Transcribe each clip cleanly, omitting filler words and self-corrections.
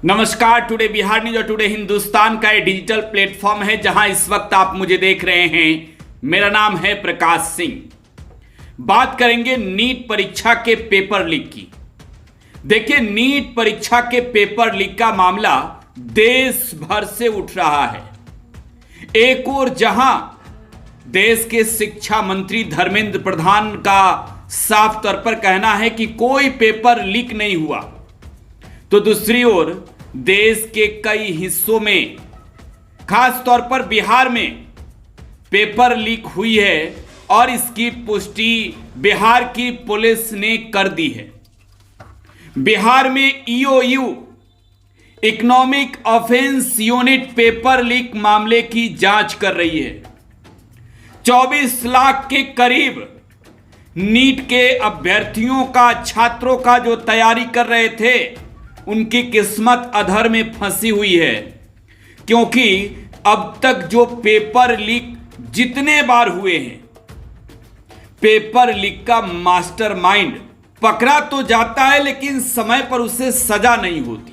नमस्कार। Today Bihar news और today Hindustan का ये डिजिटल प्लेटफॉर्म है जहां इस वक्त आप मुझे देख रहे हैं। मेरा नाम है प्रकाश सिंह। बात करेंगे नीट परीक्षा के पेपर लीक की। देखिए, नीट परीक्षा के पेपर लीक का मामला देश भर से उठ रहा है। एक ओर जहां देश के शिक्षा मंत्री धर्मेंद्र प्रधान का साफ तौर पर कहना है कि कोई पेपर लीक नहीं हुआ, तो दूसरी ओर देश के कई हिस्सों में, खास तौर पर बिहार में पेपर लीक हुई है और इसकी पुष्टि बिहार की पुलिस ने कर दी है। बिहार में EOU economic offence unit paper leak मामले की जांच कर रही है। 24 लाख के करीब नीट के अभ्यर्थियों का, छात्रों का जो तैयारी कर रहे थे, उनकी किस्मत अधर में फंसी हुई है, क्योंकि अब तक जो पेपर लीक जितने बार हुए हैं, पेपर लीक का मास्टरमाइंड पकड़ा तो जाता है लेकिन समय पर उसे सजा नहीं होती।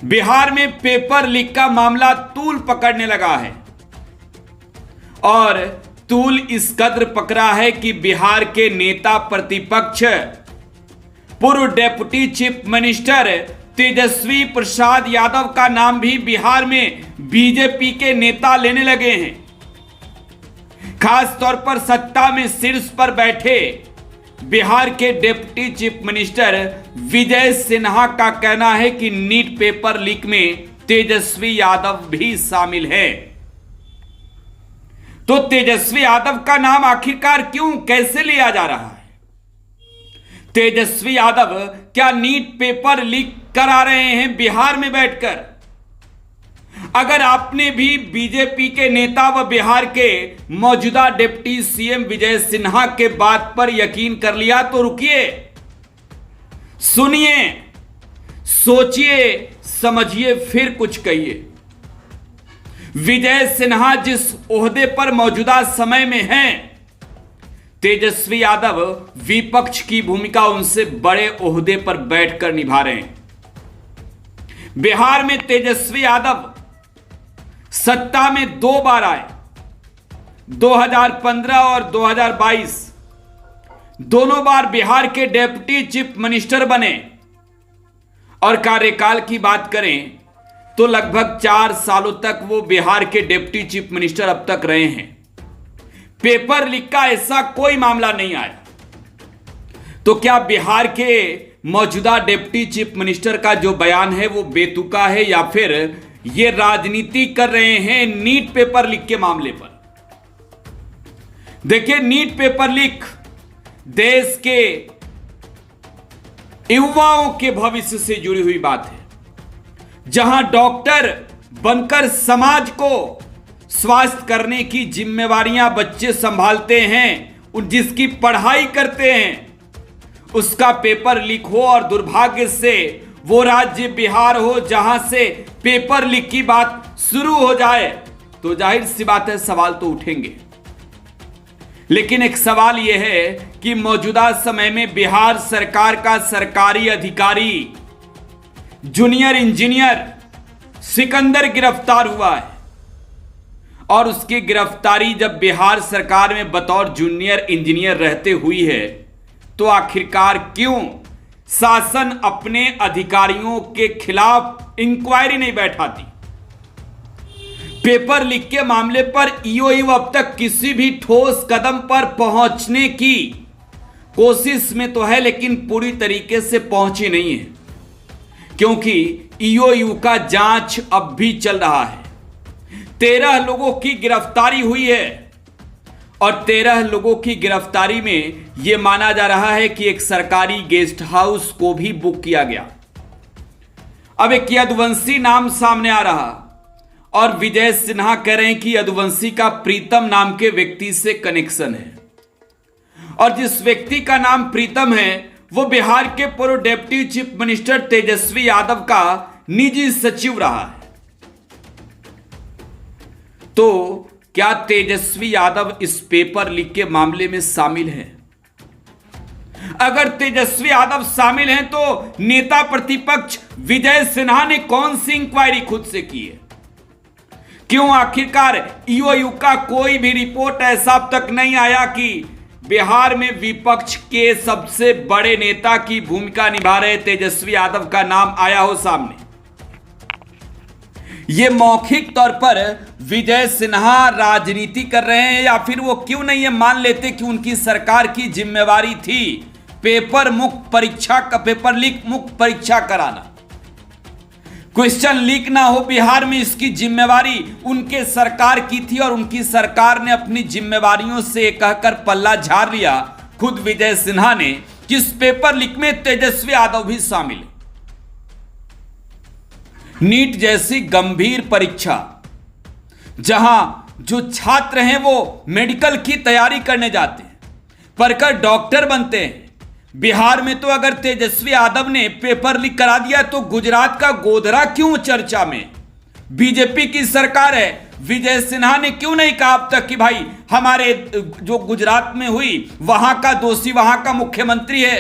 बिहार में पेपर लीक का मामला तूल पकड़ने लगा है और तूल इस कदर पकड़ा है कि बिहार के नेता प्रतिपक्ष, पूर्व deputy chief minister Tejashwi Prasad Yadav का नाम भी बिहार में बीजेपी के नेता लेने लगे हैं। खास तौर पर सत्ता में शीर्ष पर बैठे बिहार के deputy chief minister Vijay Sinha का कहना है कि नीट पेपर लीक में तेजस्वी यादव भी शामिल है। तो तेजस्वी यादव का नाम आखिरकार क्यों, कैसे लिया जा रहा है? तेजस्वी यादव क्या नीट पेपर लीक करा रहे हैं बिहार में बैठकर? अगर आपने भी बीजेपी के नेता व बिहार के मौजूदा डिप्टी सीएम विजय सिन्हा के बात पर यकीन कर लिया तो रुकिए, सुनिए, सोचिए, समझिए, फिर कुछ कहिए। विजय सिन्हा जिस ओहदे पर मौजूदा समय में हैं, तेजस्वी यादव विपक्ष की भूमिका उनसे बड़े ओहदे पर बैठकर निभा रहे हैं। बिहार में तेजस्वी यादव सत्ता में 2 बार आए, 2015 और 2022। दोनों बार बिहार के डेप्यूटी चीफ मिनिस्टर बने और कार्यकाल की बात करें तो लगभग 4 सालों तक वो बिहार के डेप्यूटी चीफ मिनिस्टर अब तक रहे हैं। पेपर लीक का ऐसा कोई मामला नहीं आया। तो क्या बिहार के मौजूदा डिप्टी चीफ मिनिस्टर का जो बयान है वो बेतुका है, या फिर ये राजनीति कर रहे हैं नीट पेपर लीक के मामले पर? देखिए, नीट पेपर लीक देश के युवाओं के भविष्य से जुड़ी हुई बात है। जहां डॉक्टर बनकर समाज को स्वास्थ्य करने की जिम्मेवारियां बच्चे संभालते हैं, जिसकी पढ़ाई करते हैं, उसका पेपर लीक हो और दुर्भाग्य से वो राज्य बिहार हो जहां से पेपर लीक की बात शुरू हो जाए, तो जाहिर सी बात है सवाल तो उठेंगे। लेकिन एक सवाल यह है कि मौजूदा समय में बिहार सरकार का सरकारी अधिकारी जूनियर इंजीनियर सिकंदर गिरफ्तार हुआ है और उसकी गिरफ्तारी जब बिहार सरकार में बतौर जूनियर इंजीनियर रहते हुई है, तो आखिरकार क्यों शासन अपने अधिकारियों के खिलाफ इंक्वायरी नहीं बैठाती? पेपर लीक के मामले पर ईओयू अब तक किसी भी ठोस कदम पर पहुंचने की कोशिश में तो है, लेकिन पूरी तरीके से पहुंची नहीं है, क्योंकि ईओयू का जांच अब भी चल रहा है। 13 लोगों की गिरफ्तारी हुई है और 13 लोगों की गिरफ्तारी में यह माना जा रहा है कि एक सरकारी गेस्ट हाउस को भी बुक किया गया। अब एक यदुवंशी नाम सामने आ रहा और विजय सिन्हा कह रहे हैं कि यदुवंशी का प्रीतम नाम के व्यक्ति से कनेक्शन है और जिस व्यक्ति का नाम प्रीतम है वो बिहार के पूर्व deputy chief minister Tejashwi Yadav का निजी सचिव रहा है। तो क्या तेजस्वी यादव इस पेपर लीक के मामले में शामिल है? अगर तेजस्वी यादव शामिल हैं तो नेता प्रतिपक्ष विजय सिन्हा ने कौन सी इंक्वायरी खुद से की है? क्यों आखिरकार ईओयू का कोई भी रिपोर्ट ऐसा अब तक नहीं आया कि बिहार में विपक्ष के सबसे बड़े नेता की भूमिका निभा रहे तेजस्वी यादव का नाम आया हो सामने? ये मौखिक तौर पर विजय सिन्हा राजनीति कर रहे हैं या फिर वो क्यों नहीं ये मान लेते कि उनकी सरकार की जिम्मेवारी थी पेपर लीक मुक्त परीक्षा कराना? क्वेश्चन लीक ना हो बिहार में, इसकी जिम्मेवारी उनके सरकार की थी और उनकी सरकार ने अपनी जिम्मेवारियों से कहकर पल्ला झाड़ लिया खुद विजय सिन्हा ने कि इस पेपर लीक में तेजस्वी यादव भी शामिल है। नीट जैसी गंभीर परीक्षा जहां जो छात्र हैं वो मेडिकल की तैयारी करने जाते हैं, पढ़कर डॉक्टर बनते हैं। बिहार में तो अगर तेजस्वी यादव ने पेपर लीक करा दिया तो गुजरात का गोधरा क्यों चर्चा में? बीजेपी की सरकार है, विजय सिन्हा ने क्यों नहीं कहा अब तक कि भाई हमारे जो गुजरात में हुई वहां का दोषी वहां का मुख्यमंत्री है?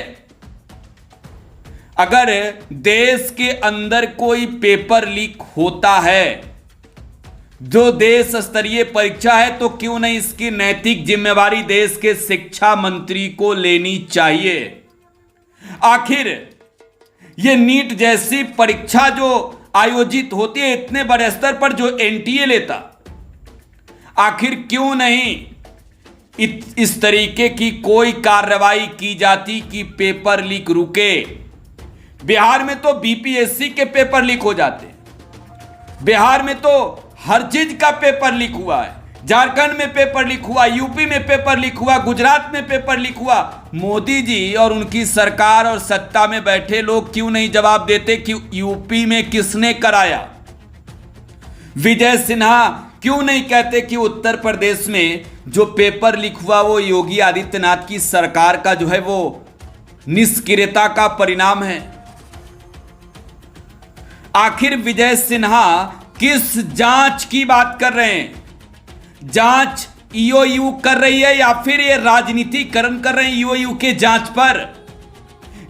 अगर देश के अंदर कोई पेपर लीक होता है जो देश स्तरीय परीक्षा है तो क्यों नहीं इसकी नैतिक जिम्मेवारी देश के शिक्षा मंत्री को लेनी चाहिए? आखिर ये नीट जैसी परीक्षा जो आयोजित होती है इतने बड़े स्तर पर जो एनटीए लेता, आखिर क्यों नहीं इस तरीके की कोई कार्रवाई की जाती कि पेपर लीक रुके? बिहार में तो बीपीएससी के पेपर लीक हो जाते हैं, बिहार में तो हर चीज का पेपर लीक हुआ है। झारखंड में पेपर लीक हुआ, यूपी में पेपर लीक हुआ, गुजरात में पेपर लीक हुआ। मोदी जी और उनकी सरकार और सत्ता में बैठे लोग क्यों नहीं जवाब देते कि यूपी में किसने कराया? विजय सिन्हा क्यों नहीं कहते कि उत्तर प्रदेश में जो पेपर लीक हुआ वो योगी आदित्यनाथ की सरकार का जो है वो निष्क्रियता का परिणाम है? आखिर विजय सिन्हा किस जांच की बात कर रहे हैं? जांच ईओयू कर रही है या फिर ये राजनीतिकरण कर रहे हैं ईओयू के जांच पर?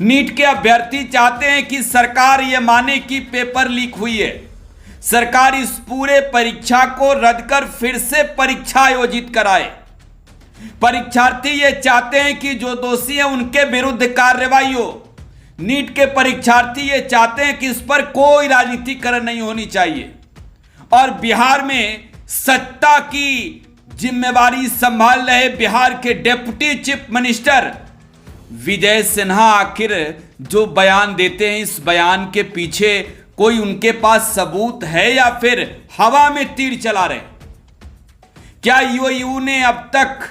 नीट के अभ्यर्थी चाहते हैं कि सरकार ये माने कि पेपर लीक हुई है, सरकार इस पूरे परीक्षा को रद्द कर फिर से परीक्षा आयोजित कराए। परीक्षार्थी ये चाहते हैं कि जो दोषी हैं उनके विरुद्ध कार्रवाई हो। नीट के परीक्षार्थी ये चाहते हैं कि इस पर कोई राजनीतिकरण नहीं होनी चाहिए। और बिहार में सत्ता की जिम्मेवारी संभाल रहे बिहार के deputy chief minister Vijay Sinha आखिर जो बयान देते हैं इस बयान के पीछे कोई उनके पास सबूत है या फिर हवा में तीर चला रहे? क्या ईओयू ने अब तक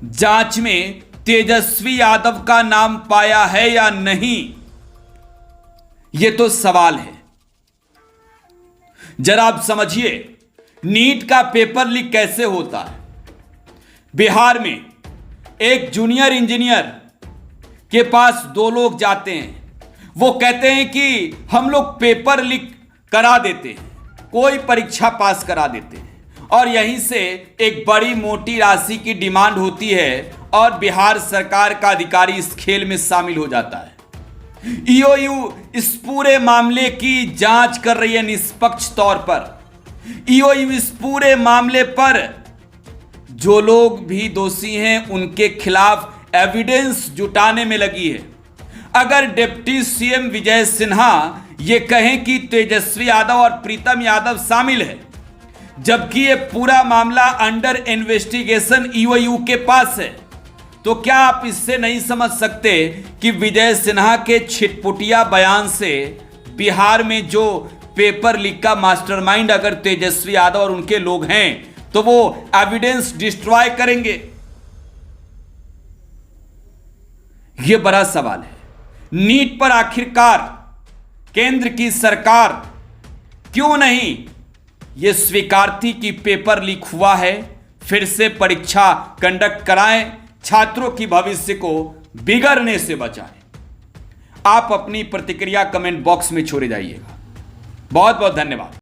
जांच में तेजस्वी यादव का नाम पाया है या नहीं? यह तो सवाल है। जरा आप समझिए नीट का पेपर लीक कैसे होता है। बिहार में एक जूनियर इंजीनियर के पास दो लोग जाते हैं, वो कहते हैं कि हम लोग पेपर लीक करा देते हैं, कोई परीक्षा पास करा देते हैं, और यहीं से एक बड़ी मोटी राशि की डिमांड होती है और बिहार सरकार का अधिकारी इस खेल में शामिल हो जाता है। ईओयू इस पूरे मामले की जांच कर रही है निष्पक्ष तौर पर। ईओयू इस पूरे मामले पर जो लोग भी दोषी हैं उनके खिलाफ एविडेंस जुटाने में लगी है। अगर डिप्टी सीएम विजय सिन्हा ये कहें कि तेजस्वी यादव और प्रीतम यादव शामिल है, जबकि ये पूरा मामला अंडर इन्वेस्टिगेशन ईओयू के पास है, तो क्या आप इससे नहीं समझ सकते कि विजय सिन्हा के छिटपुटिया बयान से बिहार में जो पेपर लीक का मास्टरमाइंड अगर तेजस्वी यादव और उनके लोग हैं तो वो एविडेंस डिस्ट्रॉय करेंगे? यह बड़ा सवाल है। नीट पर आखिरकार केंद्र की सरकार क्यों नहीं यह स्वीकारती कि पेपर लीक हुआ है, फिर से परीक्षा कंडक्ट कराएं, छात्रों की भविष्य को बिगड़ने से बचाएं? आप अपनी प्रतिक्रिया कमेंट बॉक्स में छोड़े जाइएगा। बहुत बहुत धन्यवाद।